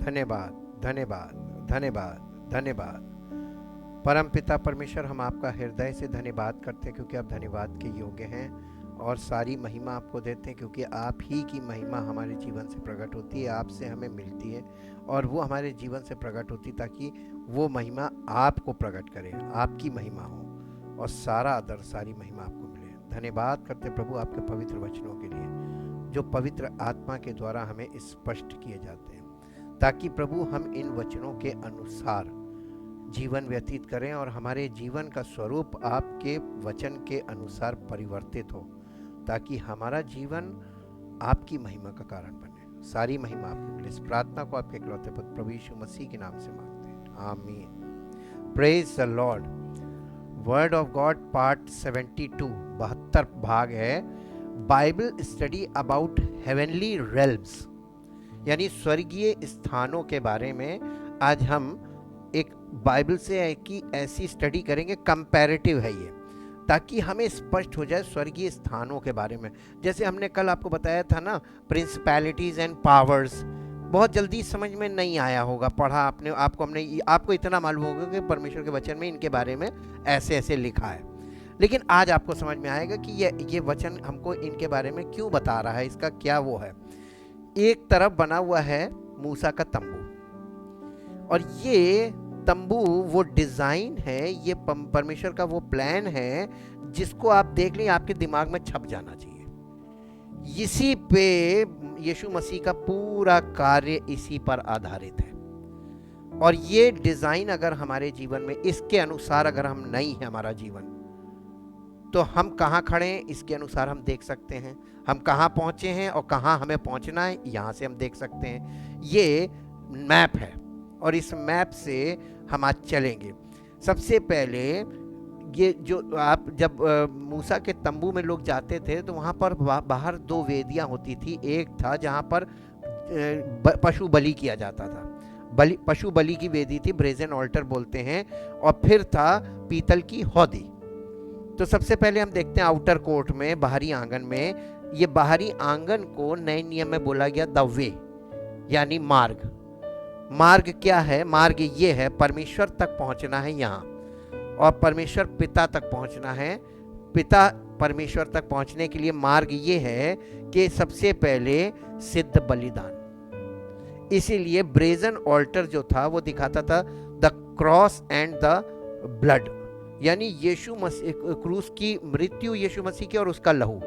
धन्यवाद, धन्यवाद, धन्यवाद, धन्यवाद। परमपिता परमेश्वर, हम आपका हृदय से धन्यवाद करते हैं क्योंकि आप धन्यवाद के योग्य हैं, और सारी महिमा आपको देते हैं क्योंकि आप ही की महिमा हमारे जीवन से प्रकट होती है, आपसे हमें मिलती है और वो हमारे जीवन से प्रकट होती ताकि वो महिमा आपको प्रकट करे, आपकी महिमा हो और सारा आदर सारी महिमा आपको मिले। धन्यवाद करते प्रभु आपके पवित्र वचनों के लिए जो पवित्र आत्मा के द्वारा हमें स्पष्ट किए जाते हैं, ताकि प्रभु हम इन वचनों के अनुसार जीवन व्यतीत करें और हमारे जीवन का स्वरूप आपके वचन के अनुसार परिवर्तित हो, ताकि हमारा जीवन आपकी महिमा का कारण बने। सारी महिमा आपको मिले। इस प्रार्थना को आपके इकलौते पुत्र प्रभु यीशु मसीह के नाम से मांगते हैं, आमीन। Praise the Lord. Word of God part 72, 72 भाग है। Bible study about heavenly realms, यानी स्वर्गीय स्थानों के बारे में आज हम एक बाइबल से की ऐसी स्टडी करेंगे, कंपैरेटिव है ये, ताकि हमें स्पष्ट हो जाए स्वर्गीय स्थानों के बारे में। जैसे हमने कल आपको बताया था ना, प्रिंसिपैलिटीज़ एंड पावर्स, बहुत जल्दी समझ में नहीं आया होगा, पढ़ा आपने, आपको इतना मालूम होगा कि परमेश्वर के वचन में इनके बारे में ऐसे ऐसे लिखा है, लेकिन आज आपको समझ में आएगा कि ये वचन हमको इनके बारे में क्यों बता रहा है, इसका क्या वो है। एक तरफ बना हुआ है मूसा का तंबू, और ये तंबू वो डिज़ाइन है, ये परमेश्वर का वो प्लान है जिसको आप देख लें आपके दिमाग में छप जाना चाहिए। इसी पे यीशु मसीह का पूरा कार्य इसी पर आधारित है, और ये डिज़ाइन अगर हमारे जीवन में इसके अनुसार अगर हम नहीं है हमारा जीवन, तो हम कहाँ खड़े हैं इसके अनुसार हम देख सकते हैं, हम कहाँ पहुँचे हैं और कहाँ हमें पहुँचना है यहाँ से हम देख सकते हैं। ये मैप है और इस मैप से हम आज चलेंगे। सबसे पहले ये जो आप जब मूसा के तंबू में लोग जाते थे तो वहाँ पर बाहर 2 वेदियाँ होती थी। एक था जहाँ पर पशु बलि किया जाता था, पशु बलि की वेदी थी, ब्रेजन ऑल्टर बोलते हैं, और फिर था पीतल की हौदी। तो सबसे पहले हम देखते हैं आउटर कोर्ट में, बाहरी आंगन में। ये बाहरी आंगन को नए नियम में बोला गया द वे, यानी मार्ग। मार्ग क्या है? मार्ग ये है परमेश्वर तक पहुंचना है यहाँ, और परमेश्वर पिता तक पहुंचना है। पिता परमेश्वर तक पहुंचने के लिए मार्ग ये है कि सबसे पहले सिद्ध बलिदान। इसीलिए ब्रेजन ऑल्टर जो था वो दिखाता था the cross and the blood, यानी यीशु मसीह क्रूस की मृत्यु, यीशु मसीह की, और उसका लहू,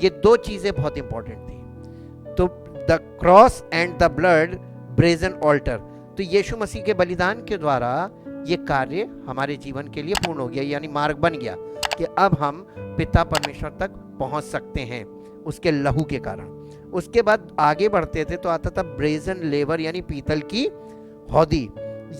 ये 2 चीजें बहुत इंपॉर्टेंट थी। तो the cross and the blood, brazen altar. तो यीशु मसीह के बलिदान के द्वारा ये कार्य हमारे जीवन के लिए पूर्ण हो गया, यानी मार्ग बन गया कि अब हम पिता परमेश्वर तक पहुंच सकते हैं उसके लहू के कारण। उसके बाद आगे बढ़ते थे तो आता था ब्रेजन लेवर, यानी पीतल की हौदी।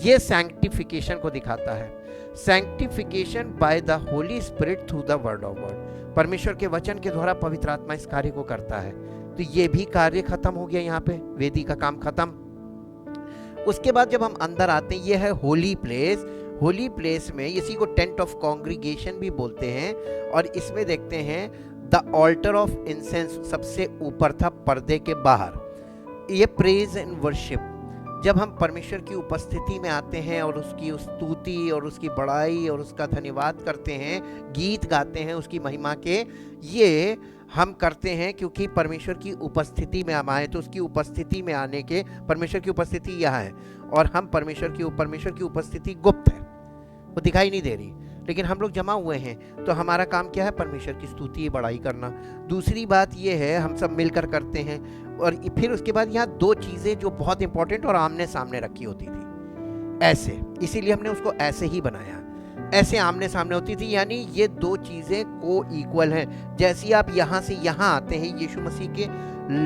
ये सैंक्टिफिकेशन को दिखाता है। Sanctification by the Holy Spirit through the word of God, परमेश्वर के वचन के द्वारा पवित्र आत्मा इस कार्य को करता है। तो ये भी कार्य खत्म हो गया, यहाँ पे वेदी का काम खत्म। उसके बाद जब हम अंदर आते हैं, ये है होली प्लेस। होली प्लेस में इसी को टेंट ऑफ कॉन्ग्रीगेशन भी बोलते हैं, और इसमें देखते हैं द ऑल्टर ऑफ इंसेंस सबसे ऊपर था पर्दे के बाहर। ये प्रेज एंड वर्शिप, जब हम परमेश्वर की उपस्थिति में आते हैं और उसकी स्तुति और उसकी बड़ाई और उसका धन्यवाद करते हैं, गीत गाते हैं उसकी महिमा के, ये हम करते हैं क्योंकि परमेश्वर की उपस्थिति में हम आए। तो उसकी उपस्थिति में आने के, परमेश्वर की उपस्थिति यहाँ है, और हम परमेश्वर की उपस्थिति गुप्त है, वो दिखाई नहीं दे रही, लेकिन हम लोग जमा हुए हैं। तो हमारा काम क्या है? परमेश्वर की स्तुति बड़ाई करना। दूसरी बात ये है हम सब मिलकर करते हैं। और फिर उसके बाद यहाँ 2 चीज़ें जो बहुत इंपॉर्टेंट और आमने सामने रखी होती थी, ऐसे, इसीलिए हमने उसको ऐसे ही बनाया, ऐसे आमने सामने होती थी, यानी ये 2 चीज़ें को इक्वल हैं। जैसे आप यहाँ से यहाँ आते हैं, यीशु मसीह के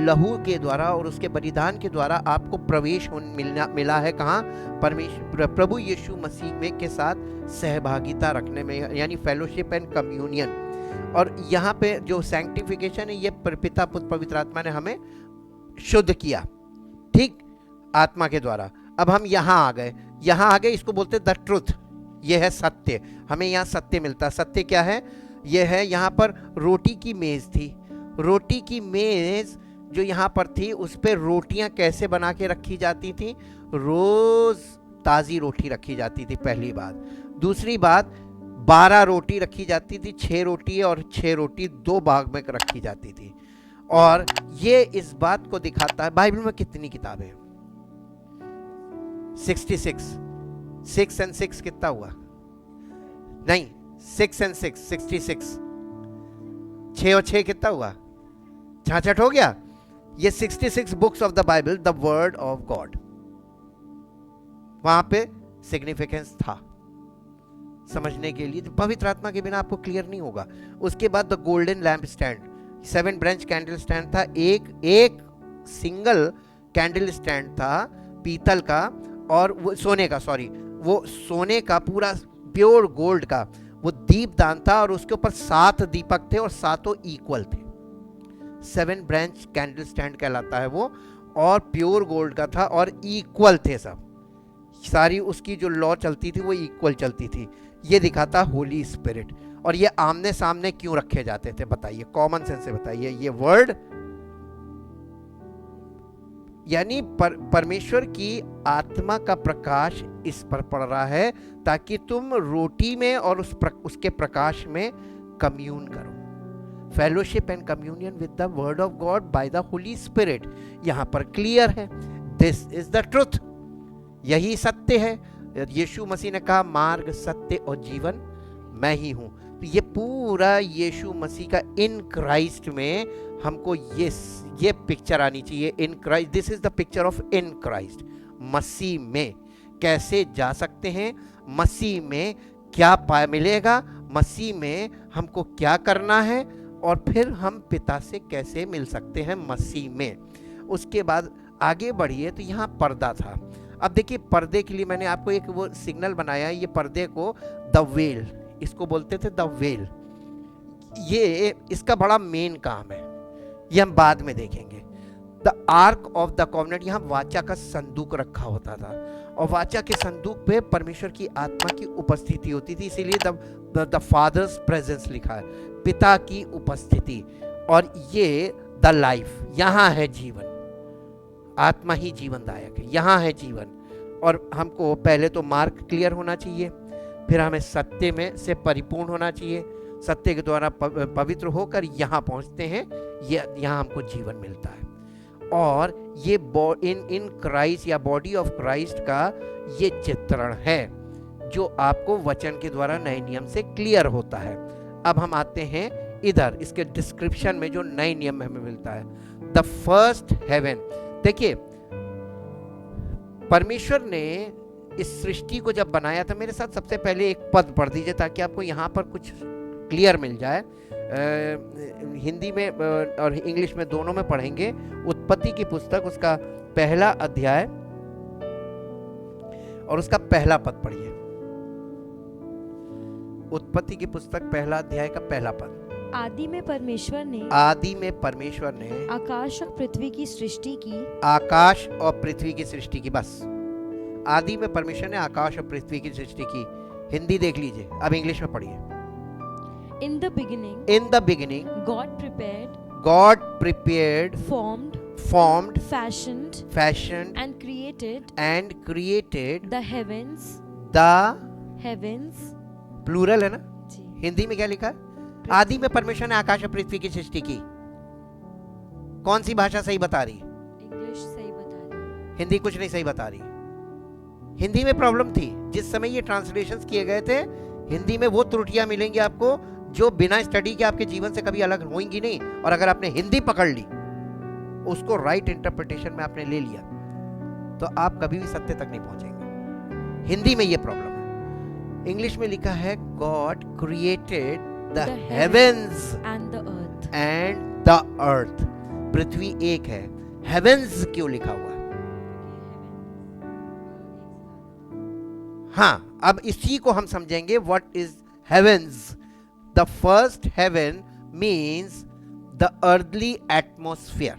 लहू के द्वारा और उसके बलिदान के द्वारा आपको प्रवेश मिला है कहाँ? परमेश्वर प्रभु यीशु मसीह में के साथ सहभागिता रखने में, यानी फेलोशिप एंड कम्युनियन। और यहाँ पे जो सैंक्टिफिकेशन है, ये पिता पुत्र पवित्र आत्मा ने हमें शुद्ध किया, ठीक, आत्मा के द्वारा। अब हम यहाँ आ गए, इसको बोलते द ट्रुथ, ये है सत्य। हमें यहाँ सत्य मिलता। सत्य क्या है? ये है, यहाँ पर रोटी की मेज थी। रोटी की मेज जो यहाँ पर थी उस पे रोटियां कैसे बना के रखी जाती थी, रोज ताज़ी रोटी रखी जाती थी, पहली बात। दूसरी बात, 12 रोटी रखी जाती थी, 6 रोटी और 6 रोटी 2 भाग में रखी जाती थी। और ये इस बात को दिखाता है, बाइबल में कितनी किताबें हैं? 66। 6 and 6 कितना हुआ? नहीं, 6 and 6 66। 6 और 6 कितना हुआ? झांझट हो गया। ये 66 books of the Bible, the word of God, वहां पे सिग्निफिकेंस था समझने के लिए। पवित्र आत्मा के बिना आपको क्लियर नहीं होगा। उसके बाद the golden lamp stand, 7 branch candle stand था, एक सिंगल कैंडल स्टैंड था पीतल का, और वो सोने का, सॉरी, वो सोने का पूरा प्योर गोल्ड का वो दीपदान था, और उसके ऊपर 7 दीपक थे और 7 इक्वल थे। 7 ब्रांच कैंडल स्टैंड कहलाता है वो, और प्योर गोल्ड का था और इक्वल थे सब। सारी उसकी जो लॉ चलती थी वो इक्वल चलती थी। ये दिखाता होली स्पिरिट। और ये आमने सामने क्यों रखे जाते थे बताइए, कॉमन सेंस से बताइए। ये वर्ड यानी परमेश्वर की आत्मा का प्रकाश इस पर पड़ रहा है, ताकि तुम रोटी में और उसके प्रकाश में कम्यून करो। Fellowship and communion with the word of God bye the Holy spirit. यहां पर क्लियर है, दिस इज द ट्रुथ, यही सत्य है। यीशु मसीह ने कहा, मार्ग, सत्य और जीवन मैं ही हूं। तो ये पूरा यीशु मसीह का इन क्राइस्ट में हमको ये पिक्चर आनी चाहिए। In Christ, this is the picture of in Christ. मसीह में कैसे जा सकते हैं, मसीह में क्या मिलेगा, मसीह में हमको क्या करना है, और फिर हम पिता से कैसे मिल सकते हैं मसीह में। उसके बाद आगे बढ़िए तो यहाँ पर्दा था। अब देखिए, पर्दे के लिए मैंने आपको एक वो सिग्नल बनाया है। ये पर्दे को द वेल, इसको बोलते थे द वेल। ये इसका बड़ा मेन काम है, ये हम बाद में देखेंगे। The arc of the covenant, यहाँ वाचा का संदूक रखा होता था, और वाचा के संदूक पे परमेश्वर की आत्मा की उपस्थिति होती थी, इसीलिए द फादर्स प्रेजेंस लिखा है, पिता की उपस्थिति। और ये द लाइफ, यहाँ है जीवन, आत्मा ही जीवनदायक है, यहाँ है जीवन। और हमको पहले तो मार्ग क्लियर होना चाहिए, फिर हमें सत्य में से परिपूर्ण होना चाहिए, सत्य के द्वारा पवित्र होकर यहाँ पहुँचते हैं, यहाँ हमको जीवन मिलता है। और ये इन क्राइस्ट या बॉडी ऑफ क्राइस्ट का ये चित्रण है, जो आपको वचन के द्वारा नए नियम से क्लियर होता है। अब हम आते हैं इधर, इसके डिस्क्रिप्शन में जो नए नियम में हमें मिलता है, द फर्स्ट हेवन। देखिए, परमेश्वर ने इस सृष्टि को जब बनाया था, मेरे साथ सबसे पहले एक पद पढ़ दीजिए ताकि आपको यहाँ पर कुछ क्लियर मिल जाए। हिंदी में और इंग्लिश में दोनों में पढ़ेंगे। उत्पत्ति की पुस्तक, उसका पहला अध्याय और उसका पहला पद पढ़िए। उत्पत्ति की पुस्तक पहला अध्याय का पहला पद। आदि में परमेश्वर ने आकाश और पृथ्वी की सृष्टि की। आकाश और पृथ्वी की सृष्टि की, बस। आदि में परमेश्वर ने आकाश और पृथ्वी की सृष्टि की। हिंदी देख लीजिए, अब इंग्लिश में पढ़िए। In the beginning, God prepared, formed, fashioned, and created the heavens, plural है ना जी। हिंदी में क्या लिखा है? आदि में परमेश्वर ने आकाश और पृथ्वी की सृष्टि की। कौन सी भाषा सही बता रही? इंग्लिश सही बता रही, हिंदी कुछ नहीं सही बता रही। हिंदी में प्रॉब्लम थी, जिस समय ये ट्रांसलेशंस किए गए थे, हिंदी में वो त्रुटियां मिलेंगी आपको जो बिना स्टडी के आपके जीवन से कभी अलग होंगी नहीं। और अगर आपने हिंदी पकड़ ली, उसको राइट इंटरप्रिटेशन में आपने ले लिया, तो आप कभी भी सत्य तक नहीं पहुंचेंगे। हिंदी में ये प्रॉब्लम है। इंग्लिश में लिखा है God created the heavens and the earth. पृथ्वी एक है, हेवेंस क्यों लिखा हुआ है? हाँ, अब इसी को हम समझेंगे। What is heavens? The first heaven means the earthly atmosphere.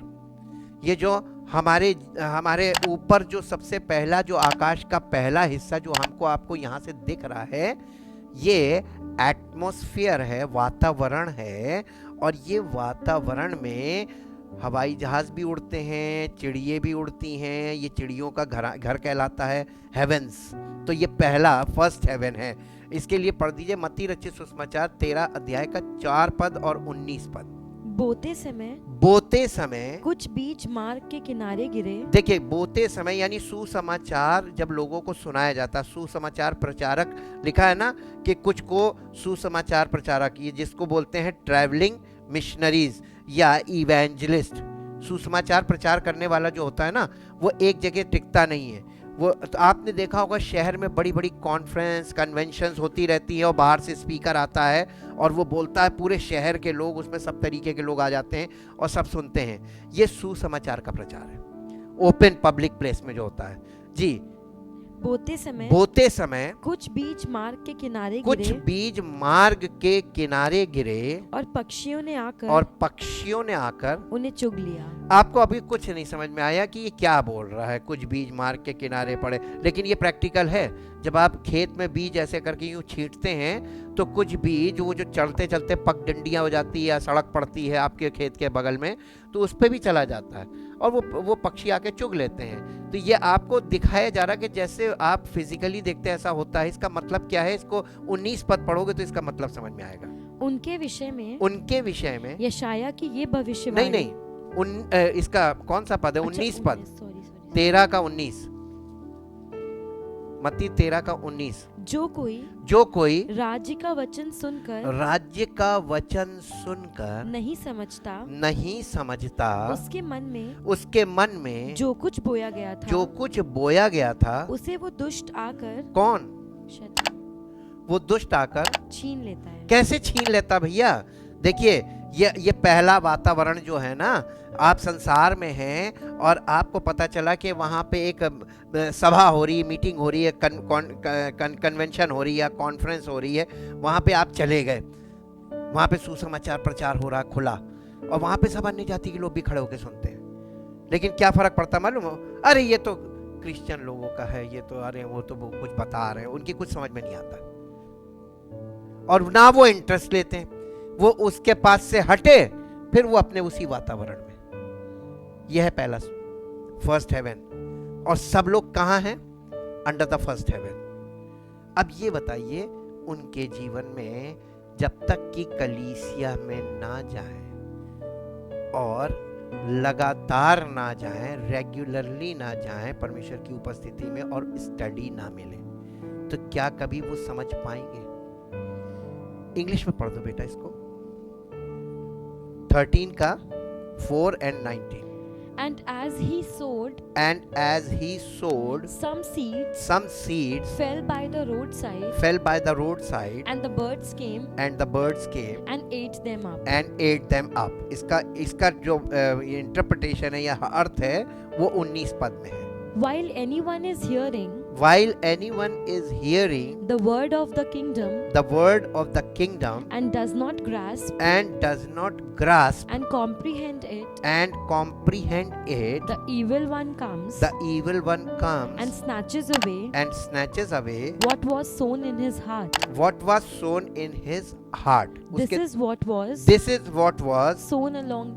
ये जो हमारे ऊपर जो सबसे पहला जो आकाश का पहला हिस्सा जो हमको आपको यहाँ से दिख रहा है, ये एटमॉस्फेयर है, वातावरण है। और ये वातावरण में हवाई जहाज भी उड़ते हैं, चिड़िए भी उड़ती हैं, ये चिड़ियों का घर कहलाता है हेवेंस। तो ये पहला फर्स्ट हेवन है। इसके लिए पढ़ दीजिए मत्ती रचित सुसमाचार 13 अध्याय का 4 पद और 19 पद। बोते समय कुछ बीज मार्ग के किनारे गिरे। देखिए बोते समय यानी सुसमाचार जब लोगों को सुनाया जाता, सुसमाचार प्रचारक लिखा है ना कि कुछ को सुसमाचार प्रचारक, ये जिसको बोलते हैं ट्रैवलिंग मिशनरीज या इवेंजलिस्ट। सुसमाचार प्रचार करने वाला जो होता है ना वो एक जगह टिकता नहीं है। वो तो आपने देखा होगा शहर में बड़ी बड़ी कॉन्फ्रेंस कन्वेंशंस होती रहती है और बाहर से स्पीकर आता है और वो बोलता है, पूरे शहर के लोग उसमें सब तरीके के लोग आ जाते हैं और सब सुनते हैं। ये सुसमाचार का प्रचार है, ओपन पब्लिक प्लेस में जो होता है। जी, बोते समय कुछ बीज मार्ग के किनारे गिरे और पक्षियों ने आकर उन्हें चुग लिया। आपको अभी कुछ नहीं समझ में आया कि ये क्या बोल रहा है, कुछ बीज मार्ग के किनारे पड़े, लेकिन ये प्रैक्टिकल है। जब आप खेत में बीज ऐसे करके यूं छींटते हैं तो कुछ बीज वो जो चलते चलते पगडंडियां हो जाती है या सड़क पड़ती है आपके खेत के बगल में, तो उस पर भी चला जाता है और वो पक्षी आके चुग लेते हैं। तो ये आपको दिखाया जा रहा है कि जैसे आप फिजिकली देखते हैं ऐसा होता है। इसका मतलब क्या है, इसको 19 पद पढ़ोगे तो इसका मतलब समझ में आएगा। उनके विषय में यशाया की ये भविष्यवाणी नहीं इसका कौन सा पद है? 19 पद, 13 का 19, मत्ती 13 का 19। जो कोई राज्य का वचन सुनकर नहीं समझता उसके मन में जो कुछ बोया गया था उसे वो दुष्ट आकर छीन लेता है। कैसे छीन लेता भैया? देखिए ये पहला वातावरण जो है ना, आप संसार में हैं और आपको पता चला कि वहाँ पे एक सभा हो रही है, मीटिंग हो रही है, कन्वेंशन हो रही है या कॉन्फ्रेंस हो रही है, वहाँ पे आप चले गए, वहाँ पे सुसमाचार प्रचार हो रहा खुला और वहाँ पे सब अन्य जाति के लोग भी खड़े होकर सुनते हैं। लेकिन क्या फर्क पड़ता मालूम हो? अरे ये तो क्रिश्चियन लोगों का है, ये तो अरे वो तो कुछ बता रहे हैं, उनकी कुछ समझ में नहीं आता और ना वो इंटरेस्ट लेते हैं। वो उसके पास से हटे फिर वो अपने उसी वातावरण में। यह है पहला फर्स्ट हेवन। और सब लोग कहाँ हैं? Under the first heaven. अब ये बताइए उनके जीवन में जब तक कि कलीसिया में ना जाएं और लगातार ना जाएं, रेगुलरली ना जाएं परमेश्वर की उपस्थिति में और स्टडी ना मिले, तो क्या कभी वो समझ पाएंगे? इंग्लिश में पढ़ दो बेटा इसको, 13 का 4 and 19। And as he sowed, some seeds fell by the roadside, and the birds came and ate them up. इसका जो इंटरप्रिटेशन है या अर्थ है वो 19 पद में है। While anyone is hearing the word of the kingdom and does not grasp and comprehend it, the evil one comes and snatches away what was sown in his heart. This is what was sown along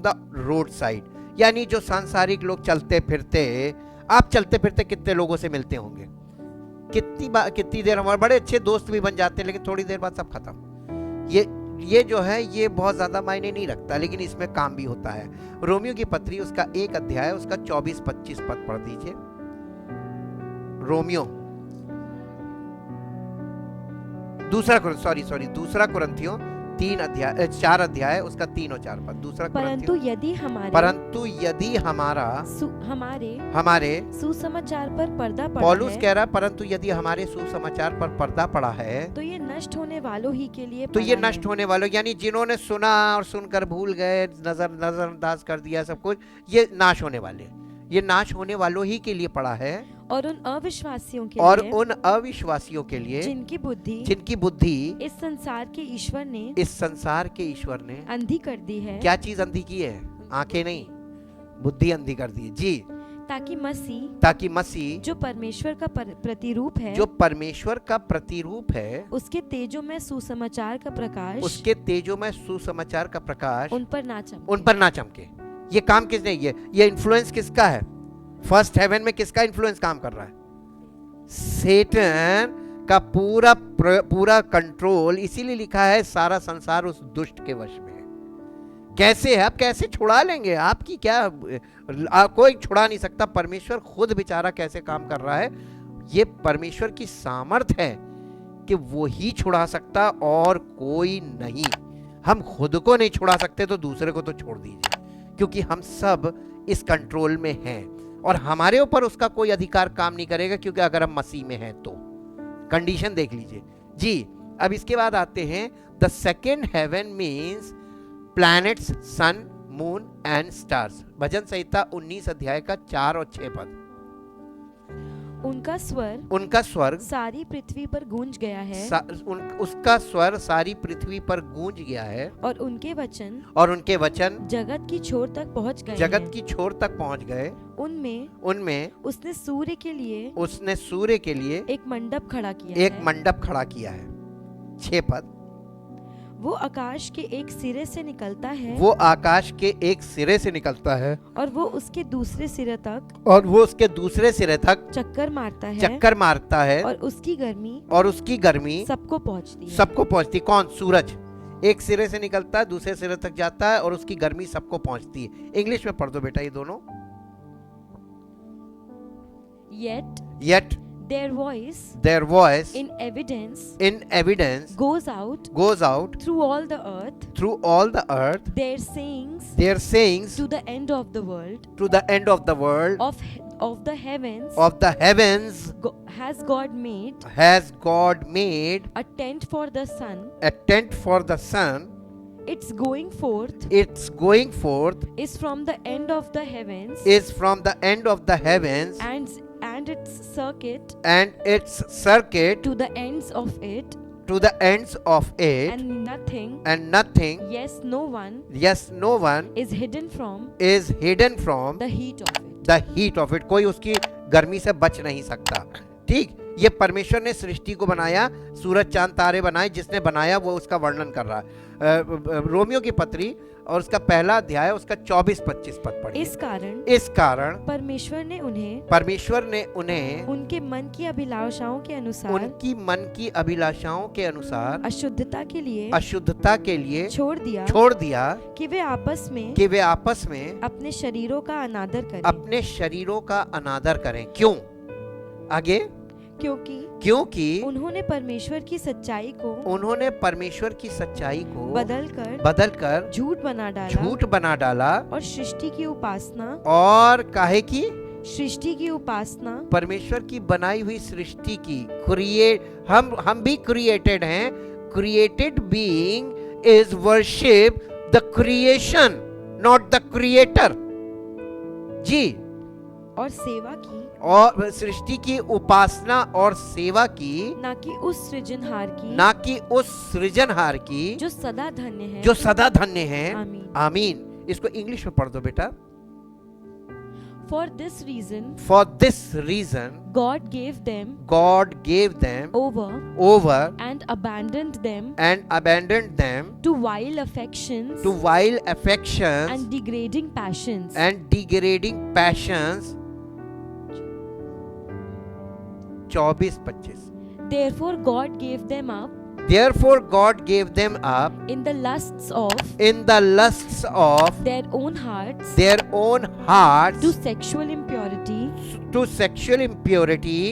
the roadside. यानी जो सांसारिक लोग चलते फिरते, आप चलते फिरते कितने लोगों से मिलते होंगे, कितनी देर हमारे बड़े अच्छे दोस्त भी बन जाते हैं लेकिन थोड़ी देर बाद सब खत्म। ये जो है ये बहुत ज्यादा मायने नहीं रखता, लेकिन इसमें काम भी होता है। रोमियो की पत्री उसका 1 अध्याय उसका 24-25 पद पढ़ दीजिए। रोमियो दूसरा कुरिन्थियों 4 अध्याय उसका 3 और 4 पद। दूसरा परंतु यदि हमारे सुसमाचार पर पर्दा पड़ा पौलुस कह रहा, परंतु यदि हमारे सुसमाचार पर पर्दा पड़ा है तो ये नष्ट होने वालों ही के लिए, यानी जिन्होंने सुना और सुनकर भूल गए, नजरअंदाज कर दिया सब कुछ, ये नाश होने वालों ही के लिए पड़ा है। और उन अविश्वासियों के लिए जिनकी बुद्धि इस संसार के ईश्वर ने अंधी कर दी है। क्या चीज अंधी की है? आंखें नहीं, बुद्धि अंधी कर दी जी। ताकि मसीह जो परमेश्वर का प्रतिरूप है, जो परमेश्वर का प्रतिरूप है, उसके तेजो में सुसमाचार का प्रकाश, उसके तेजो में सुसमाचार का प्रकाश उन पर ना चमके। ये काम किसने, ये इन्फ्लुएंस किसका है? फर्स्ट हेवन में किसका इन्फ्लुएंस काम कर रहा है? सेटन का पूरा कंट्रोल। इसीलिए लिखा है सारा संसार उस दुष्ट के वश में है। कैसे है? आप कैसे छुड़ा लेंगे? आपकी क्या, कोई छुड़ा नहीं सकता। परमेश्वर खुद बेचारा कैसे काम कर रहा है, ये परमेश्वर की सामर्थ है कि वो ही छुड़ा सकता और कोई नहीं। हम खुद को नहीं छुड़ा सकते तो दूसरे को तो छोड़ दीजिए, क्योंकि हम सब इस कंट्रोल में हैं और हमारे ऊपर उसका कोई अधिकार काम नहीं करेगा, क्योंकि अगर हम मसीह में हैं तो। कंडीशन देख लीजिए जी। अब इसके बाद आते हैं, the second heaven means planets, sun, moon and stars. भजन संहिता 19 अध्याय का 4 और 6 पद। उनका स्वर सारी पृथ्वी पर गूंज गया है, उसका स्वर सारी पृथ्वी पर गूंज गया है, और उनके वचन जगत की छोर तक पहुंच गए। उनमें उसने सूर्य के लिए एक मंडप खड़ा किया है। 6 पद। वो आकाश के एक सिरे से निकलता है, और वो उसके दूसरे सिरे तक चक्कर मारता है, और उसकी गर्मी सबको पहुंचती। कौन? सूरज एक सिरे से निकलता है, दूसरे सिरे तक जाता है, और उसकी गर्मी सबको पहुंचती है। इंग्लिश में पढ़ दो बेटा ये दोनों। Yet their voice in evidence goes out through all the earth, their sayings to the end of the world. Of the heavens has God made a tent for the sun. Its going forth is from the end of the heavens, and its circuit to the ends of it, and nothing, yes, no one is hidden from the heat of it. कोई उसकी गर्मी से बच नहीं सकता। ठीक, ये परमेश्वर ने सृष्टि को बनाया, सूरज चांद तारे बनाए, जिसने बनाया वो उसका वर्णन कर रहा है। रोमियो की पत्री और उसका पहला अध्याय, उसका 24-25 पद पढ़िए। इस कारण परमेश्वर ने उन्हें उनके मन की अभिलाषाओं के अनुसार अशुद्धता के लिए छोड़ दिया कि वे आपस में अपने शरीरों का अनादर करें। क्यों? आगे, क्योंकि उन्होंने परमेश्वर की सच्चाई को बदलकर झूठ बना डाला, और सृष्टि की उपासना परमेश्वर की बनाई हुई सृष्टि की, हम भी क्रिएटेड हैं। Created being is worship the creation, not the creator जी। और सृष्टि की उपासना और सेवा की, ना कि उस सृजनहार की जो सदा धन्य है। आमीन। इसको इंग्लिश में पढ़ दो बेटा। For this reason, God gave them over and abandoned them to vile affections and degrading passions. 24-25। Therefore God gave them up in the lusts of their own hearts to sexual impurity,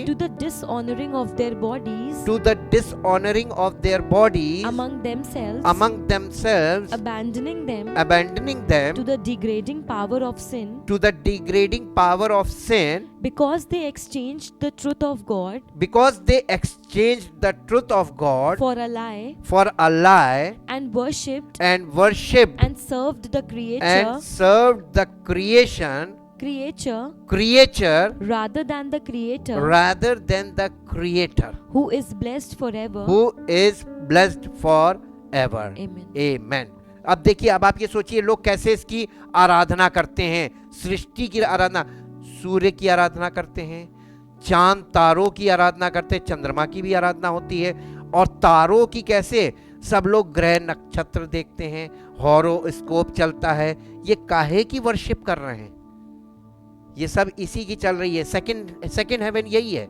to the dishonoring of their bodies among themselves, abandoning them to the degrading power of sin, because they exchanged the truth of God for a lie, and worshipped and served the creature rather than the creator, who is blessed forever. Amen. अब देखिए, अब आप ये सोचिए लोग कैसे इसकी आराधना करते हैं, सृष्टि की आराधना। सूर्य की आराधना करते हैं, चांद तारों की आराधना करते हैं, चंद्रमा की भी आराधना होती है। और तारों की कैसे, सब लोग ग्रह नक्षत्र देखते हैं, हॉरोस्कोप चलता है। ये काहे की वर्शिप कर रहे हैं? ये सब इसी की चल रही है। सेकंड हेवन यही है,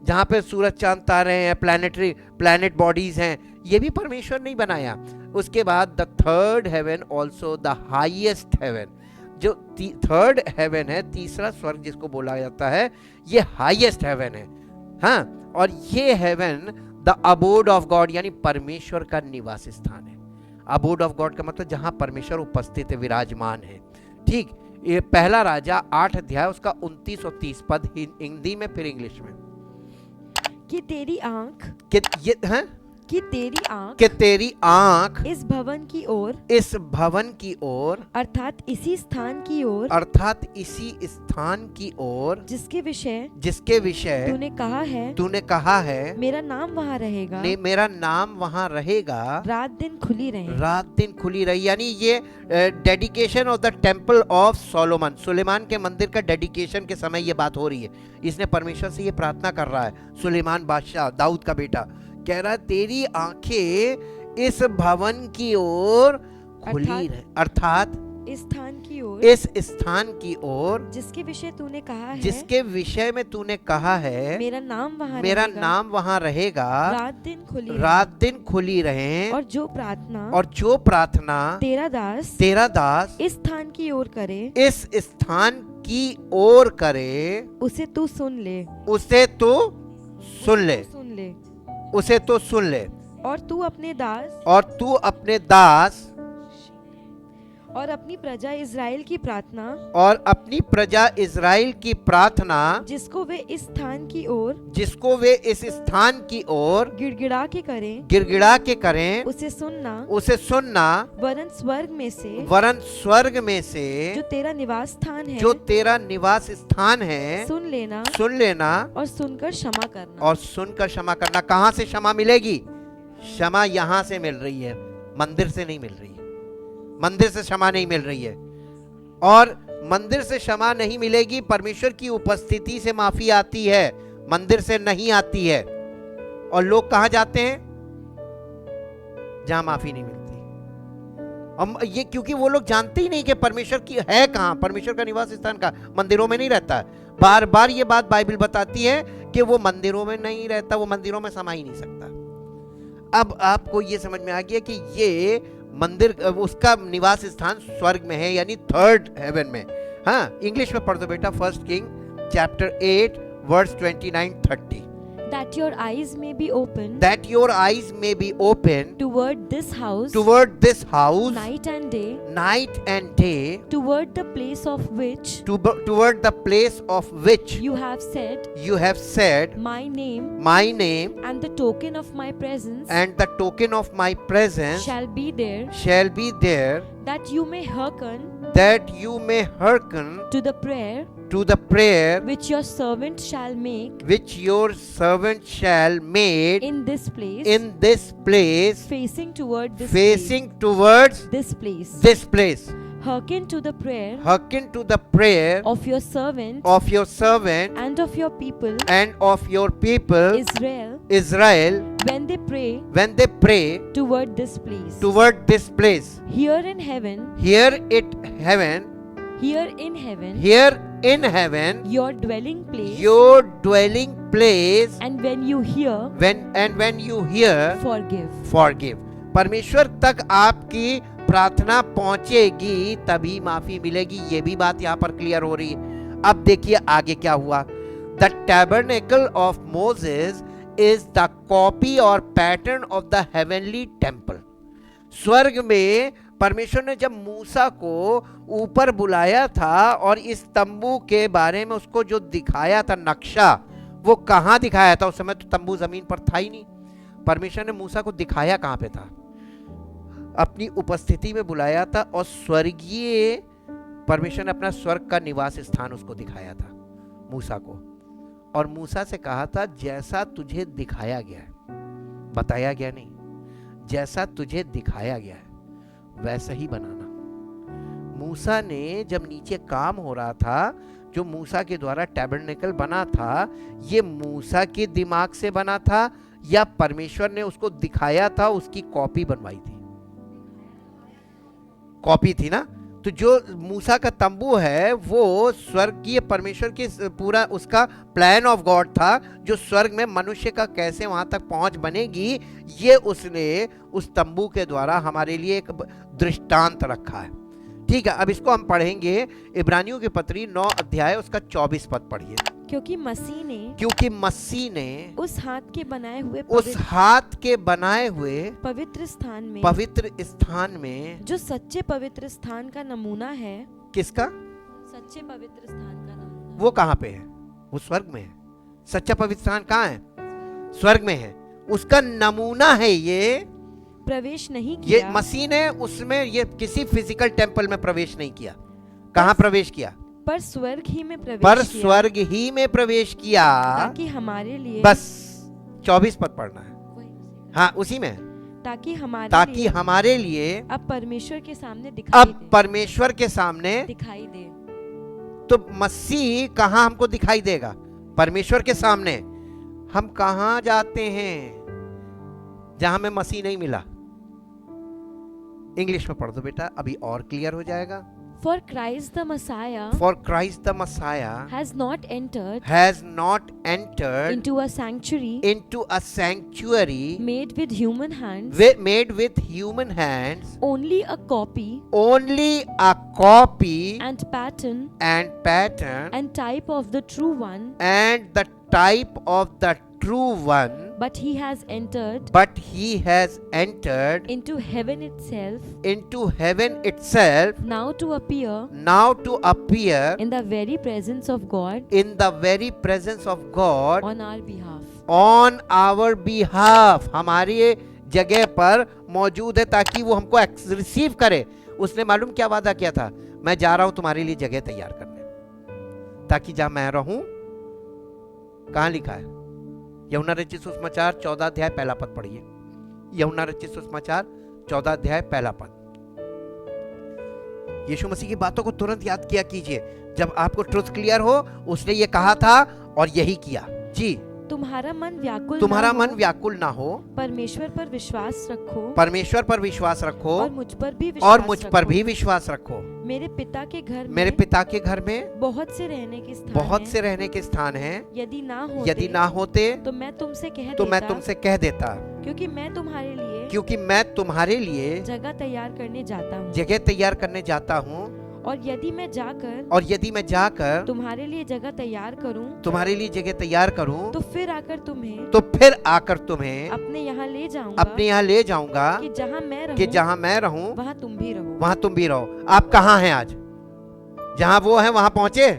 जहां पे सूरज चांद तारे हैं, प्लैनेट बॉडीज हैं, ये भी परमेश्वर ने बनाया। उसके बाद the third heaven also the highest heaven, जो थर्ड हेवन है, तीसरा स्वर्ग जिसको बोला जाता है, ये हाईएस्ट हेवन है। हाँ, और ये heaven the abode of God, यानी परमेश्वर का निवास स्थान है। अबोर्ड ऑफ गॉड का मतलब जहां परमेश्वर उपस्थित है, विराजमान है। ठीक, ये पहला राजा 8 अध्याय उसका 29 और 30 पद हिंदी में, फिर इंग्लिश में। कि तेरी आंख कि तेरी आंख इस भवन की ओर, इस भवन की ओर, अर्थात इसी स्थान की ओर, अर्थात इसी स्थान की ओर, जिसके विषय तूने कहा है मेरा नाम वहाँ रहेगा, मेरा नाम वहाँ रहेगा, रात दिन खुली रहे। यानी ये dedication of the temple of Solomon, सुलेमान के मंदिर का डेडिकेशन के समय ये बात हो रही है। इसने परमेश्वर से ये प्रार्थना कर रहा है, सुलेमान बादशाह, दाऊद का बेटा, कह रहा है तेरी आंखें इस भवन की ओर खुली रहे, अर्थात इस स्थान की ओर, जिसके विषय में तूने कहा है मेरा नाम वहाँ रहेगा, रात दिन खुली रहे। और जो प्रार्थना तेरा दास इस स्थान की ओर करे, उसे तू सुन ले। और तू अपने दास और अपनी प्रजा इज़राइल की प्रार्थना, जिसको वे इस स्थान की ओर गिड़गिड़ा के करें, उसे सुनना, वरन स्वर्ग में से जो तेरा निवास स्थान है, सुन लेना और सुनकर क्षमा करना। कहाँ से क्षमा मिलेगी? क्षमा यहाँ से मिल रही है, मंदिर से नहीं मिल रही है। मंदिर से क्षमा नहीं मिल रही है, और मंदिर से क्षमा नहीं मिलेगी। परमेश्वर की उपस्थिति से माफी आती है, मंदिर से नहीं आती है। और लोग कहां जाते हैं? जहां माफी नहीं मिलती। हम ये, क्योंकि वो लोग जानते ही नहीं कि परमेश्वर की है कहां, परमेश्वर का निवास स्थान का मंदिरों में नहीं रहता है। बार बार ये बात बाइबल बताती है कि वो मंदिरों में नहीं रहता, वो मंदिरों में समा ही नहीं सकता। अब आपको ये समझ में आ गया कि ये मंदिर, उसका निवास स्थान स्वर्ग में है, यानी थर्ड हेवन में। हाँ, इंग्लिश में पढ़ दो बेटा, 1 King chapter 8 verse 29-30। That your eyes may be open toward this house night and day, toward the place of which you have said my name, and the token of my presence shall be there, that you may hearken to the prayer which your servant shall make in this place, facing towards this place. Hearken to the prayer of your servant and of your people Israel, when they pray toward this place. Here in heaven, your dwelling place, and when you hear, forgive। परमेश्वर तक आपकी प्रार्थना पहुंचेगी तभी माफी मिलेगी। ये भी बात यहाँ पर क्लियर हो रही है। अब देखिए आगे क्या हुआ। The tabernacle of Moses is the copy और pattern of the heavenly temple. स्वर्ग में परमेश्वर ने जब मूसा को ऊपर बुलाया था और इस तंबू के बारे में उसको जो दिखाया था नक्शा, वो कहाँ दिखाया था? उस समय तो तंबू जमीन पर था ही नहीं। परमेश्वर ने मूसा को दिखाया कहाँ पे था? अपनी उपस्थिति में बुलाया था, और स्वर्गीय परमेश्वर ने अपना स्वर्ग का निवास स्थान उसको दिखाया था मूसा को। और मूसा से कहा था जैसा तुझे दिखाया गया है, बताया गया नहीं, जैसा तुझे दिखाया गया है वैसा ही बनाना। मूसा ने जब नीचे काम हो रहा था, जो मूसा के द्वारा टैबरनेकल बना था, ये मूसा के दिमाग से बना था या परमेश्वर ने उसको दिखाया था, उसकी कॉपी बनवाई थी? कॉपी थी ना। तो जो मूसा का तंबू है वो स्वर्गीय परमेश्वर की पूरा उसका प्लान ऑफ गॉड था, जो स्वर्ग में मनुष्य का कैसे वहां तक पहुंच बनेगी, ये उसने उस तंबू के द्वारा हमारे लिए एक दृष्टांत रखा है। ठीक है, अब इसको हम पढ़ेंगे। इब्रानियों की पत्री 9 अध्याय उसका 24 पद पढ़िए। क्योंकि मसीह ने उस हाथ के बनाए हुए पवित्र स्थान में जो सच्चे पवित्र स्थान का नमूना है। किसका? सच्चे पवित्र स्थान का नमूना। वो कहाँ पे है? वो स्वर्ग में है। सच्चा पवित्र स्थान कहाँ है? स्वर्ग में है। उसका नमूना है ये। प्रवेश नहीं किया। ये मसीह ने उसमें, ये किसी फिजिकल टेम्पल में प्रवेश नहीं किया। कहाँ प्रवेश किया? पर स्वर्ग ही में प्रवेश किया ताकि हमारे लिए, बस 24 पद पढ़ना है। हाँ, उसी में ताकि हमारे लिए अब परमेश्वर के सामने दिखाई दे। तो मसीह कहाँ हमको दिखाई देगा? परमेश्वर के सामने। हम कहाँ जाते हैं जहां में मसीह नहीं मिला? इंग्लिश में पढ़ दो बेटा, अभी और क्लियर हो जाएगा। For Christ the Messiah has not entered into a sanctuary made with human hands, only a copy and pattern and type of the true one, but he has entered into heaven itself, now to appear in the very presence of God on our behalf, हमारी जगह पर मौजूद है, ताकि वो हमको receive करे। उसने मालूम क्या वादा किया था? मैं जा रहा हूं तुम्हारे लिए जगह तैयार करने, ताकि जहां मैं रहूं। कहां लिखा है? यूहन्ना रचित सुसमाचार 14 अध्याय पहला पद पढ़िए। यूहन्ना रचित सुसमाचार 14 अध्याय पहला पद। यीशु मसीह की बातों को तुरंत याद किया कीजिए। जब आपको ट्रुथ क्लियर हो, उसने ये कहा था और यही किया। जी, तुम्हारा मन व्याकुल ना हो, परमेश्वर पर विश्वास रखो और मुझ पर भी विश्वास रखो। मेरे पिता के घर में बहुत से रहने के स्थान हैं। यदि ना होते तो मैं तुमसे कह देता, क्योंकि मैं तुम्हारे लिए जगह तैयार करने जाता हूँ। और यदि मैं जाकर तुम्हारे लिए जगह तैयार करूं, तो फिर आकर तुम्हें अपने यहाँ ले जाऊंगा कि जहाँ मैं रहूं वहाँ तुम भी रहो। आप कहाँ हैं आज? जहाँ वो है वहाँ पहुंचे?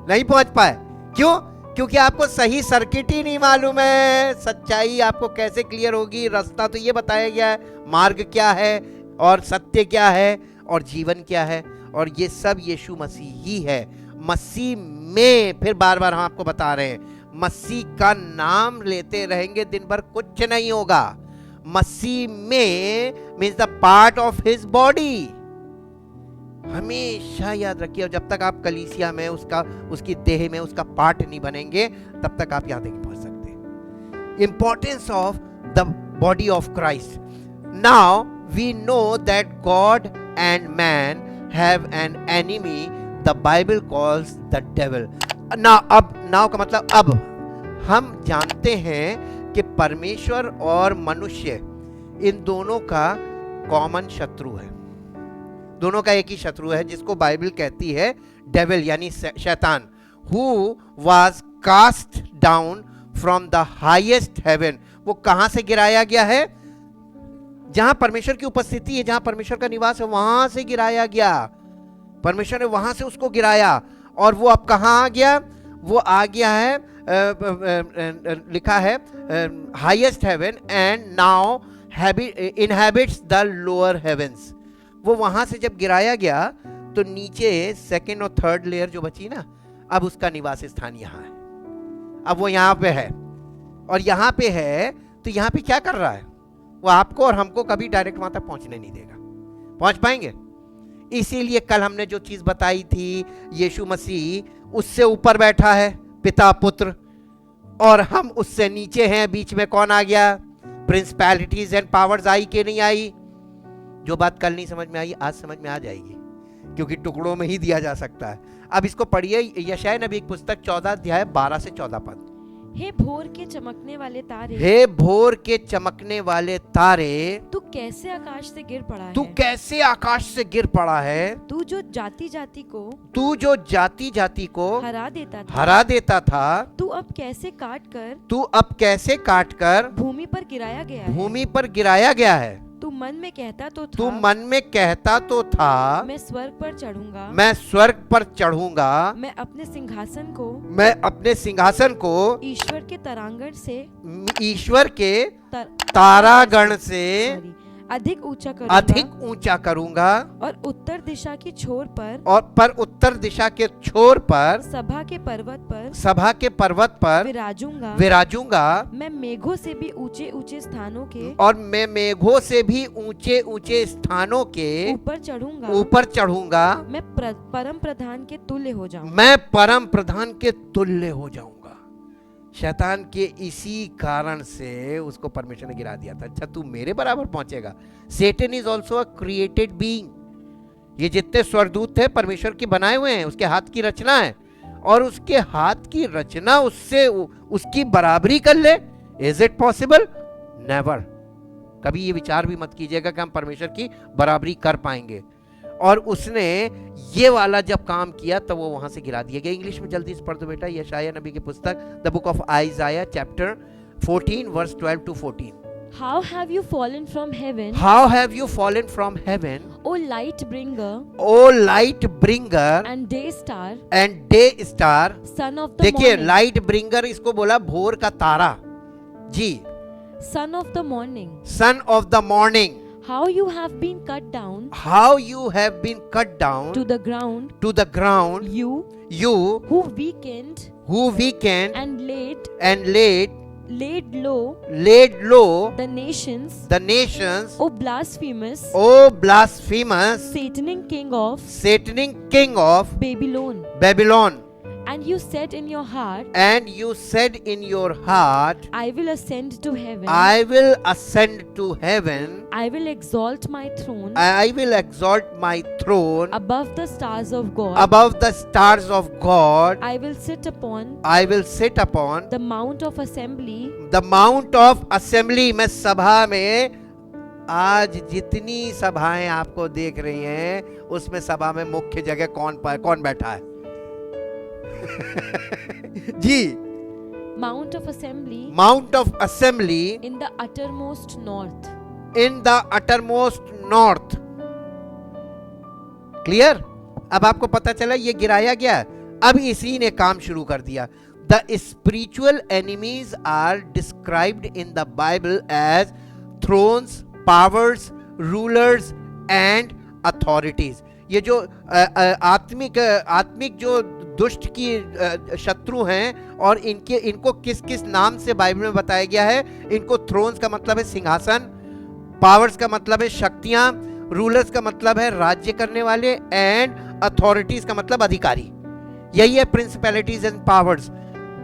नहीं पहुंच पाए। क्यों? क्योंकि आपको सही सर्किट ही नहीं मालूम है। सच्चाई आपको कैसे क्लियर होगी? रास्ता तो ये बताया गया है, मार्ग क्या है और सत्य क्या है और जीवन क्या है, और ये सब यीशु मसीह ही है। मसीह में, फिर बार बार हम आपको बता रहे हैं, मसीह का नाम लेते रहेंगे दिन भर, कुछ नहीं होगा। मसीह में means the part of his body. हमेशा याद रखिए, और जब तक आप कलीसिया में उसकी देह में उसका पार्ट नहीं बनेंगे, तब तक आप यहाँ नहीं पहुंच सकते। Importance of the body of Christ. Now we know that God and man have an enemy, the Bible calls the devil. now का मतलब अब हम जानते हैं कि परमेश्वर और मनुष्य, इन दोनों का कॉमन शत्रु है। दोनों का एक ही शत्रु है, जिसको बाइबल कहती है डेविल, यानी शैतान। who was cast down from the highest heaven। वो कहां से गिराया गया है? जहां परमेश्वर की उपस्थिति है, जहां परमेश्वर का निवास है, वहां से गिराया गया। परमेश्वर ने वहां से उसको गिराया, और वो अब कहां आ गया? वो आ गया है, लिखा है highest heaven and now inhabits the lower heavens. वो वहां से जब गिराया गया तो नीचे सेकेंड और थर्ड लेयर जो बची ना, अब उसका निवास स्थान यहाँ है। अब वो यहाँ पे है, और यहाँ पे है तो यहाँ पे क्या कर रहा है? वो आपको और हमको कभी डायरेक्ट वहां तक पहुंचने नहीं देगा। पहुंच पाएंगे? इसीलिए कल हमने जो चीज बताई थी, यीशु मसीह उससे ऊपर बैठा है पिता पुत्र, और हम उससे नीचे हैं। बीच में कौन आ गया? प्रिंसिपैलिटीज एंड पावर्स आई कि नहीं आई? जो बात कल नहीं समझ में आई आज समझ में आ जाएगी, क्योंकि टुकड़ों में ही दिया जा सकता है। अब इसको पढ़िए, यशायाह नबी की पुस्तक 14 अध्याय 12 से 14 पद। हे भोर के चमकने वाले तारे, हे भोर के चमकने वाले तारे, तू कैसे आकाश से गिर पड़ा है? तू कैसे आकाश से गिर पड़ा है? तू जो जाति जाति को हरा देता था, तू अब कैसे काट कर भूमि पर गिराया गया है। तू मन में कहता तो था, मैं स्वर्ग पर चढ़ूंगा, मैं अपने सिंहासन को ईश्वर के तारागण से अधिक ऊंचा करूंगा, और उत्तर दिशा के छोर पर सभा के पर्वत पर विराजूंगा। मैं मेघों से भी ऊंचे ऊंचे स्थानों के ऊपर चढ़ूंगा। मैं परम प्रधान के तुल्य हो जाऊंगा। शैतान के इसी कारण से उसको परमेश्वर ने गिरा दिया था। अच्छा, तू मेरे बराबर पहुंचेगा? Satan is also a created being. ये जितने स्वर्गदूत थे परमेश्वर के बनाए हुए हैं, उसके हाथ की रचना है, और उसके हाथ की रचना उससे उसकी बराबरी कर ले। Is it possible? नेवर। कभी ये विचार भी मत कीजिएगा कि हम परमेश्वर की बराबरी कर पाएंगे। और उसने ये वाला जब काम किया तो वो वहां से गिरा दिया गया। इंग्लिश में जल्दी से पढ़ दो बेटा, यशायाह नबी की पुस्तक the book of Isaiah chapter 14 verse 12 to 14। How have you fallen from heaven? How have you fallen from heaven? O light bringer. O light bringer. And day star. And day star. Son of the देखिए, morning. Light bringer इसको बोला भोर का तारा जी। Son of the morning. Son of the morning. How you have been cut down. How you have been cut down. To the ground. To the ground. You. Who weakened. And laid low. The nations. O blasphemous. Satanic king of. Babylon. And you said in your heart. I will ascend to heaven. I will exalt my throne. Above the stars of God. I will sit upon. The mount of assembly. मैं सभा में, आज जितनी सभाएं आपको देख रही हैं उसमें सभा में मुख्य जगह कौन बैठा है? जी। Mount of assembly. In the uttermost north. Clear? अब आपको पता चला ये गिराया गया। अब इसी ने काम शुरू कर दिया। The spiritual enemies are described in the Bible as thrones, powers, rulers and authorities. ये जो आत्मिक जो दुष्ट की शत्रु हैं, और इनको किस किस नाम से बाइबल में बताया गया है? इनको थ्रोन्स का मतलब है सिंहासन, पावर्स का मतलब है शक्तियां, रूलर्स का मतलब है राज्य करने वाले, एंड अथॉरिटीज का मतलब अधिकारी। यही है principalities and powers.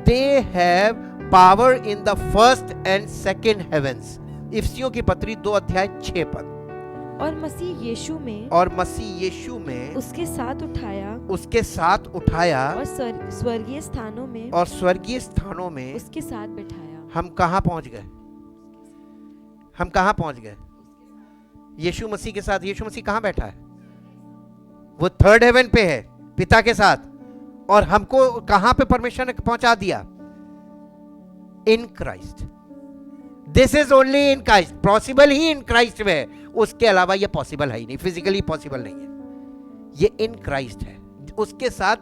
They have power in the first and second heavens. इफिसियों की पत्री 2 अध्याय 6 पद। और मसीह यीशु में उसके साथ उठाया और स्वर्गीय स्थानों में उसके साथ बिठाया। हम कहां पहुंच गए? यीशु मसीह के साथ। यीशु मसीह कहां बैठा है? वो थर्ड हेवन पे है पिता के साथ। और हमको कहां पे परमेश्वर ने पहुंचा दिया? इन Christ. This is only in Christ. Possible he in Christ में है, उसके अलावा ये पॉसिबल है ही नहीं, फिजिकली पॉसिबल नहीं है। ये इन क्राइस्ट है। उसके साथ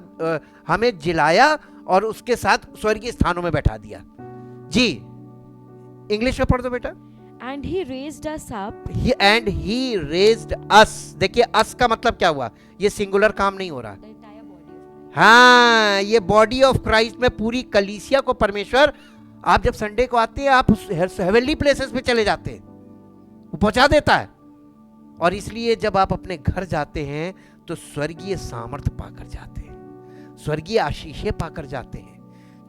हमें जिलाया और उसके साथ स्वर्गीय स्थानों में बैठा दिया जी। इंग्लिश में पढ़ दो बेटा। And he raised us up. And he raised us. देखिए, us का मतलब क्या हुआ? ये सिंगुलर काम नहीं हो रहा। हाँ, ये बॉडी ऑफ क्राइस्ट में पूरी कलीसिया को परमेश्वर, आप जब संडे को आते हैं आप हेवनली प्लेसेस पे चले जाते हैं, वो पहुंचा देता है। और इसलिए जब आप अपने घर जाते हैं तो स्वर्गीय सामर्थ पाकर जाते हैं, स्वर्गीय आशीषें पाकर जाते हैं,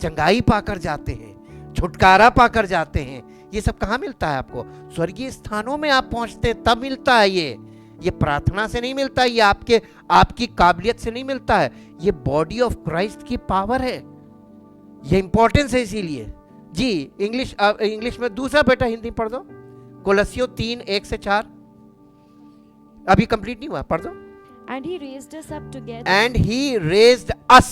चंगाई पाकर जाते हैं, छुटकारा पाकर जाते हैं। ये सब कहाँ मिलता है आपको? स्वर्गीय स्थानों में आप पहुंचते हैं तब मिलता है। ये प्रार्थना से नहीं मिलता, ये आपकी काबिलियत से नहीं मिलता है, ये बॉडी ऑफ क्राइस्ट की पावर है, ये इंपॉर्टेंस है। इसीलिए जी इंग्लिश में दूसरा बेटा हिंदी पढ़ दो, कोलस्सियों 3:1-4। अभी कंप्लीट नहीं हुआ, पढ़ दो। And he raised us up together. And he raised us.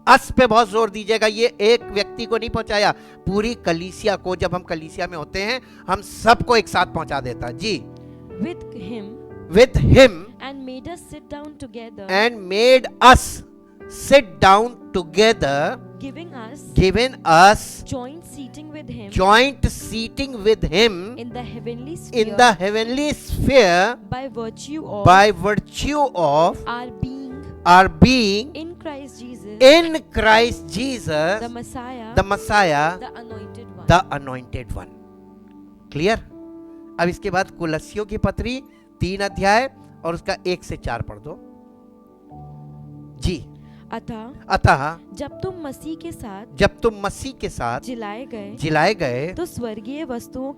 अस पे बहुत जोर दीजिएगा, ये एक व्यक्ति को नहीं पहुंचाया, पूरी कलीसिया को। जब हम कलीसिया में होते हैं हम सबको एक साथ पहुंचा देता जी। With him. And made us sit down together. And made us sit down together. Giving us joint seating with him. Joint seating with him. In the heavenly sphere. In the heavenly sphere. By virtue of our being in Christ Jesus. In Christ Jesus. The Messiah. The anointed one. Clear? अब इसके बाद कुलस्सियों की पत्री 3 अध्याय और उसका 1 से 4 पढ़ दो जी। अतः जब तुम मसीह के साथ जिलाए गए तो स्वर्गीय वस्तुओं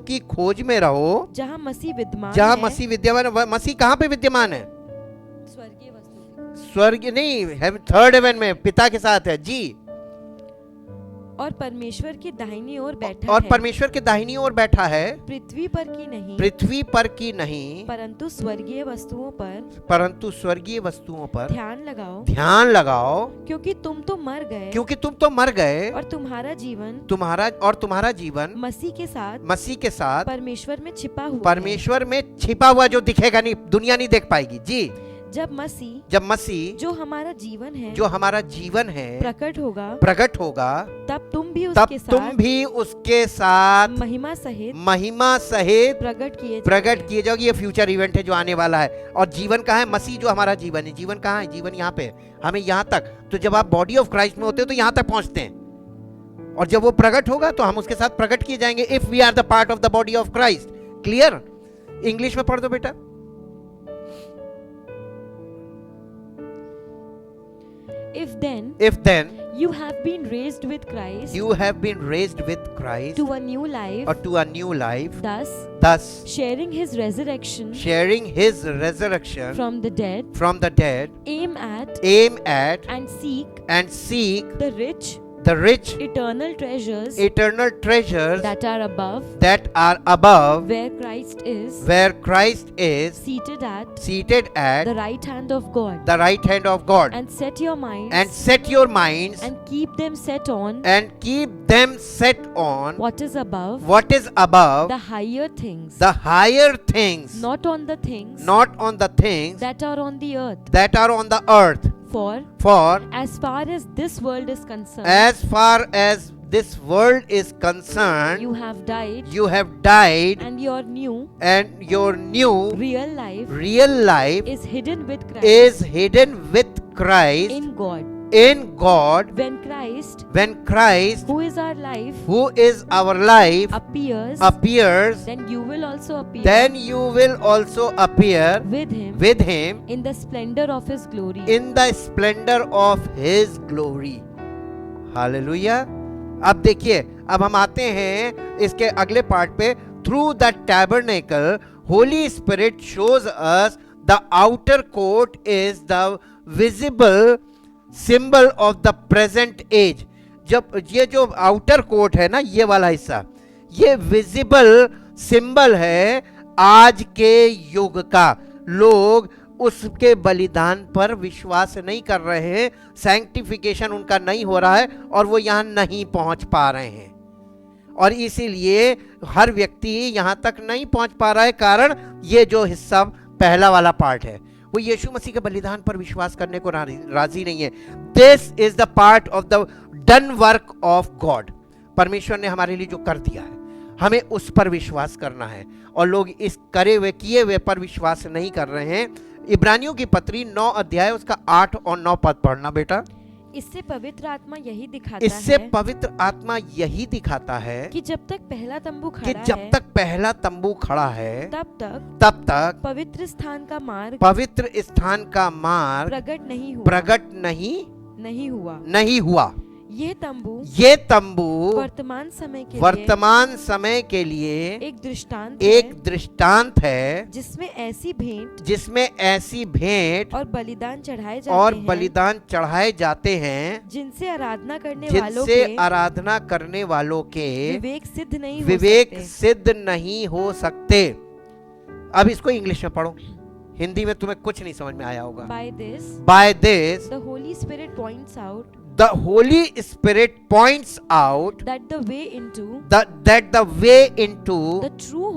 की खोज में रहो, जहाँ मसीह विद्यमान। मसीह कहाँ पे विद्यमान है? स्वर्गीय वस्तु, स्वर्ग नहीं, थर्ड हेवन में पिता के साथ है जी। और परमेश्वर की दाहिनी ओर बैठा है, पृथ्वी पर की नहीं, परंतु स्वर्गीय वस्तुओं पर ध्यान लगाओ, क्योंकि तुम तो मर गए और तुम्हारा जीवन मसीह के साथ परमेश्वर में छिपा हुआ जो दिखेगा नहीं, दुनिया नहीं देख पाएगी जी। जब मसीह जो हमारा जीवन है प्रकट होगा, तब तुम भी उसके साथ महिमा सहित प्रकट किए जाओगे। ये फ्यूचर इवेंट है जो आने वाला है। और जीवन कहाँ है? मसीह जो हमारा जीवन है। जीवन कहाँ है? जीवन यहाँ पे, हमें यहाँ तक। तो जब आप बॉडी ऑफ क्राइस्ट में होते हो तो यहाँ तक पहुंचते हैं, और जब वो प्रकट होगा तो हम उसके साथ प्रकट किए जाएंगे। If we are the part of the body of Christ. Clear? English में पढ़ दो बेटा। If then you have been raised with Christ to a new life, thus sharing his resurrection from the dead, aim at and seek the rich eternal treasures that are above, where Christ is seated at the right hand of God, and set your minds and keep them set on what is above, the higher things, not on the things that are on the earth. For as far as this world is concerned, you have died, and your new real life is hidden with Christ in God. When Christ, who is our life, appears, then you will also appear with him in the splendor of his glory. Hallelujah. अब देखिए, अब हम आते हैं इसके अगले part पे। Through the tabernacle holy spirit shows us the outer court is the visible symbol of the present age. जब ये जो आउटर कोर्ट है ना, ये वाला हिस्सा, ये विजिबल सिंबल है आज के युग का। लोग उसके बलिदान पर विश्वास नहीं कर रहे हैं, सैंक्टिफिकेशन उनका नहीं हो रहा है और वो यहाँ नहीं पहुंच पा रहे हैं, और इसीलिए हर व्यक्ति यहाँ तक नहीं पहुंच पा रहा है। कारण ये जो हिस्सा पहला वाला पार्ट है, वो यीशु मसीह के बलिदान पर विश्वास करने को राजी नहीं है। This is the part of the done work of God. परमेश्वर ने हमारे लिए जो कर दिया है, हमें उस पर विश्वास करना है, और लोग इस करे हुए किए हुए पर विश्वास नहीं कर रहे हैं। इब्रानियों की पत्री 9 अध्याय उसका 8 और 9 पद पढ़ना बेटा। इससे पवित्र आत्मा यही दिखाता इससे है पवित्र आत्मा यही दिखाता है कि जब तक पहला तंबू कि खड़ा जब है तक पहला तंबू खड़ा है तब तक पवित्र स्थान का मार्ग प्रकट नहीं हुआ। ये तंबू वर्तमान समय के लिए एक दृष्टांत है जिसमें ऐसी भेंट और बलिदान चढ़ाए जाते हैं जिनसे आराधना करने वालों के विवेक सिद्ध नहीं हो सकते। अब इसको इंग्लिश में पढ़ो, हिंदी में तुम्हें कुछ नहीं समझ में आया होगा। By this the Holy Spirit points out the Holy Spirit points out that the way into the true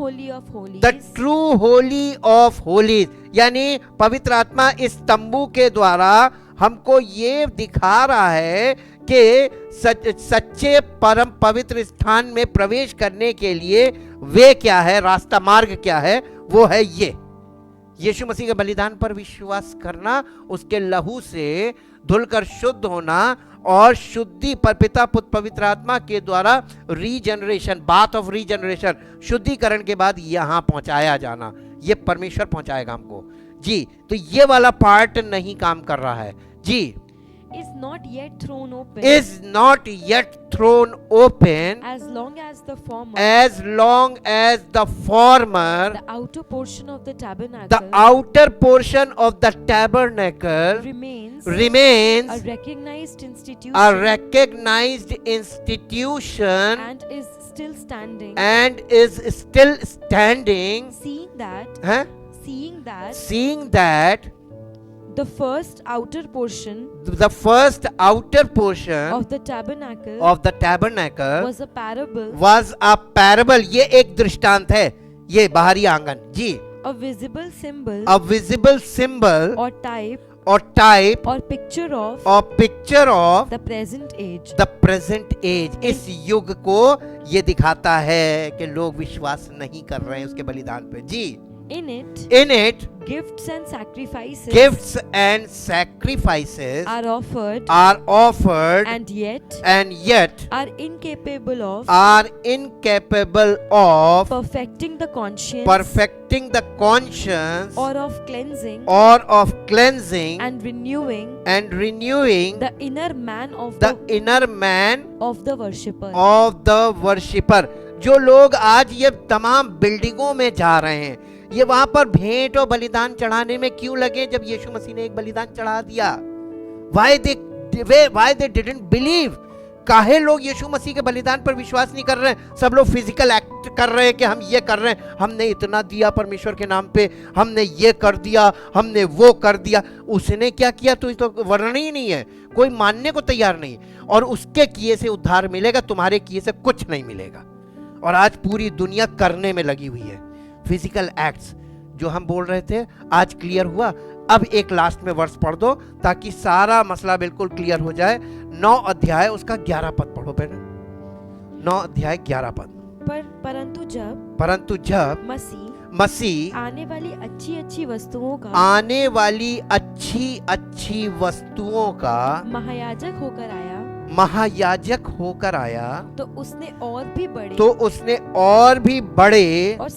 holy of holies, यानी पवित्र आत्मा इस तंबू के द्वारा हमको ये दिखा रहा है कि सच्चे परम पवित्र स्थान में प्रवेश करने के लिए वे क्या है, रास्ता मार्ग क्या है, वो है ये यीशु मसीह के बलिदान पर विश्वास करना, उसके लहू से धुलकर शुद्ध होना और शुद्धि पर पिता पुत्र पवित्र आत्मा के द्वारा रीजनरेशन, बाथ ऑफ रीजनरेशन, शुद्धिकरण के बाद यहां पहुंचाया जाना, ये परमेश्वर पहुंचाएगा हमको जी। तो ये वाला पार्ट नहीं काम कर रहा है जी। is not yet thrown open as long as the former the outer portion of the tabernacle remains a recognized institution and is still standing, seeing that the first outer portion of the tabernacle was a parable, ये एक दृष्टांत है, ये बाहरी आंगन जी। a visible symbol or type or picture of the present age इस युग को ये दिखाता है कि लोग विश्वास नहीं कर रहे हैं उसके बलिदान पे जी। In it, gifts and sacrifices are offered and yet are incapable of perfecting the conscience or of cleansing and renewing the inner man of the worshipper। जो लोग आज ये तमाम बिल्डिंगों में जा रहे हैं, ये वहां पर भेंट और बलिदान चढ़ाने में क्यों लगे जब यीशु मसीह ने एक बलिदान चढ़ा दिया? Why they didn't believe? काहे लोग यीशु मसीह के बलिदान पर विश्वास नहीं कर रहे हैं? सब लोग फिजिकल एक्ट कर रहे हैं कि हम ये कर रहे हैं, हमने इतना दिया परमेश्वर के नाम पे, हमने ये कर दिया, हमने वो कर दिया। उसने क्या किया तो वर्णन ही नहीं है, कोई मानने को तैयार नहीं, और उसके किए से उद्धार मिलेगा, तुम्हारे किए से कुछ नहीं मिलेगा। और आज पूरी दुनिया करने में लगी हुई है फिजिकल एक्ट्स। जो हम बोल रहे थे आज क्लियर हुआ। अब एक लास्ट में वर्स पढ़ दो ताकि सारा मसला बिल्कुल क्लियर हो जाए। 9 अध्याय उसका 11 पद पढ़ो बहन। 9 अध्याय 11 पद। परंतु जब मसीह आने वाली अच्छी अच्छी वस्तुओं का महायाजक होकर आया तो उसने और भी बड़े और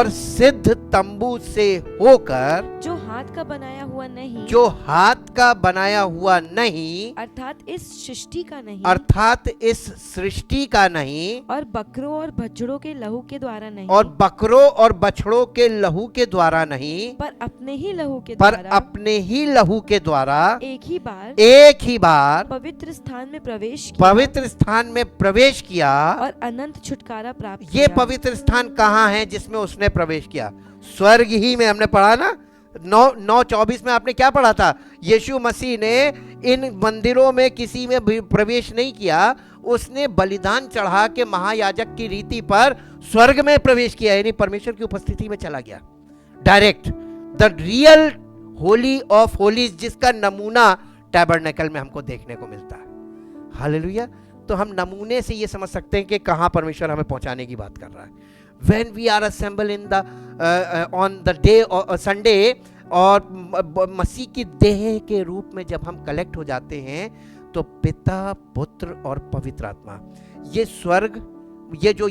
सिद्ध तंबू से होकर जो हाथ का बनाया हुआ नहीं अर्थात इस सृष्टि का नहीं और बकरों और बछड़ों के लहू के द्वारा नहीं पर अपने ही लहू के द्वारा एक ही बार पवित्र स्थान में प्रवेश किया और अनंत छुटकारा प्राप्त किया। ये पवित्र स्थान कहाँ है जिसमें उसने प्रवेश किया? स्वर्ग ही में। हमने पढ़ा ना 9:24 में आपने क्या पढ़ा था? यीशु मसीह ने इन मंदिरों में किसी में भी प्रवेश नहीं किया, उसने बलिदान चढ़ा के महायाजक की रीति पर स्वर्ग में प्रवेश किया, यानी परमेश्वर की उपस्थिति में चला गया direct. The real Holi of Holis, जिसका नमूना टैबरनेकल में हमको देखने को मिलता है। हालेलुया। तो हम नमूने से ये समझ सकते हैं कि कहां परमेश्वर हमें पहुंचाने की बात कर रहा है। When we are assembled on the day or Sunday और मसीह की देह के रूप में जब हम कलेक्ट हो जाते हैं तो पिता, पुत्र और पवित्र आत्मा, ये स्वर्ग,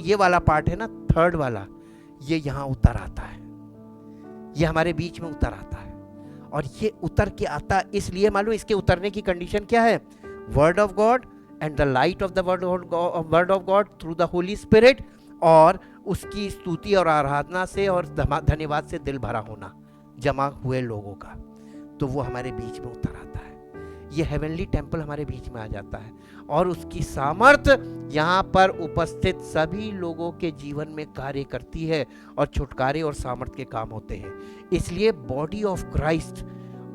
ये वाला पार्ट है ना, थर्ड वाला, ये यहाँ उतर आता है, ये हमारे बीच में उतर आता है। और ये उतर के आता इसलिए, मालूम इसके उतरने की कंडीशन क्या है? Word of God and the light of the word of God through the Holy spirit, और उसकी स्तुति और आराधना से और धन्यवाद से दिल भरा होना जमा हुए लोगों का, तो वो हमारे बीच में उतर आता है। ये हेवनली टेम्पल हमारे बीच में आ जाता है और उसकी सामर्थ्य यहाँ पर उपस्थित सभी लोगों के जीवन में कार्य करती है और छुटकारे और सामर्थ्य के काम होते हैं। इसलिए बॉडी ऑफ क्राइस्ट,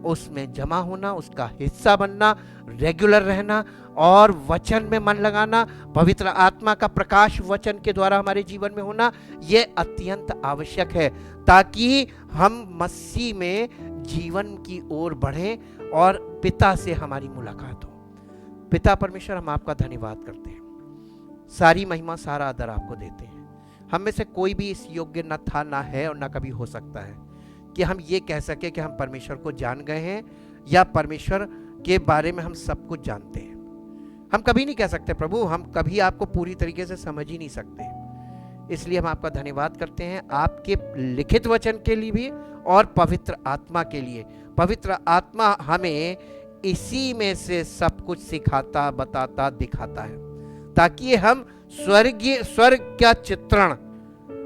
उसमें जमा होना, उसका हिस्सा बनना, रेगुलर रहना और वचन में मन लगाना, पवित्र आत्मा का प्रकाश वचन के द्वारा हमारे जीवन में होना, ये अत्यंत आवश्यक है ताकि हम मसीह में जीवन की ओर बढ़ें और पिता से हमारी मुलाकात हो। पिता परमेश्वर, हम आपका धन्यवाद करते हैं, सारी महिमा सारा आदर आपको देते हैं। हम में से कोई भी इस योग्य न था, ना है और ना कभी हो सकता है कि हम ये कह सके कि हम परमेश्वर को जान गए हैं या परमेश्वर के बारे में हम सब कुछ जानते हैं। हम कभी नहीं कह सकते प्रभु, हम कभी आपको पूरी तरीके से समझ ही नहीं सकते। इसलिए हम आपका धन्यवाद करते हैं आपके लिखित वचन के लिए भी और पवित्र आत्मा के लिए। पवित्र आत्मा हमें इसी में से सब कुछ सिखाता, बताता, दिखाता है ताकि हम स्वर्ग का चित्रण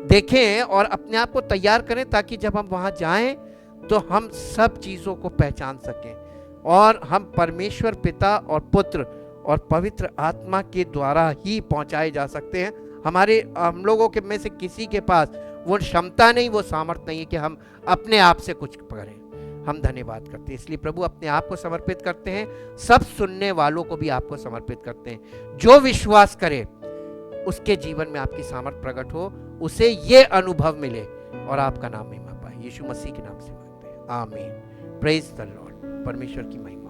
देखें और अपने आप को तैयार करें, ताकि जब हम वहां जाएं तो हम सब चीजों को पहचान सकें और हम परमेश्वर पिता और पुत्र और पवित्र आत्मा के द्वारा ही पहुंचाए जा सकते हैं। हम लोगों के में से किसी के पास वो क्षमता नहीं, वो सामर्थ्य नहीं है कि हम अपने आप से कुछ करें। हम धन्यवाद करते हैं। इसलिए प्रभु अपने आप को समर्पित करते हैं, सब सुनने वालों को भी आपको समर्पित करते हैं। जो विश्वास करे उसके जीवन में आपकी सामर्थ प्रकट हो, उसे ये अनुभव मिले और आपका नाम महिमा पाए। यीशु मसीह के नाम से मांगते हैं, आमीन। Praise the Lord. परमेश्वर की महिमा।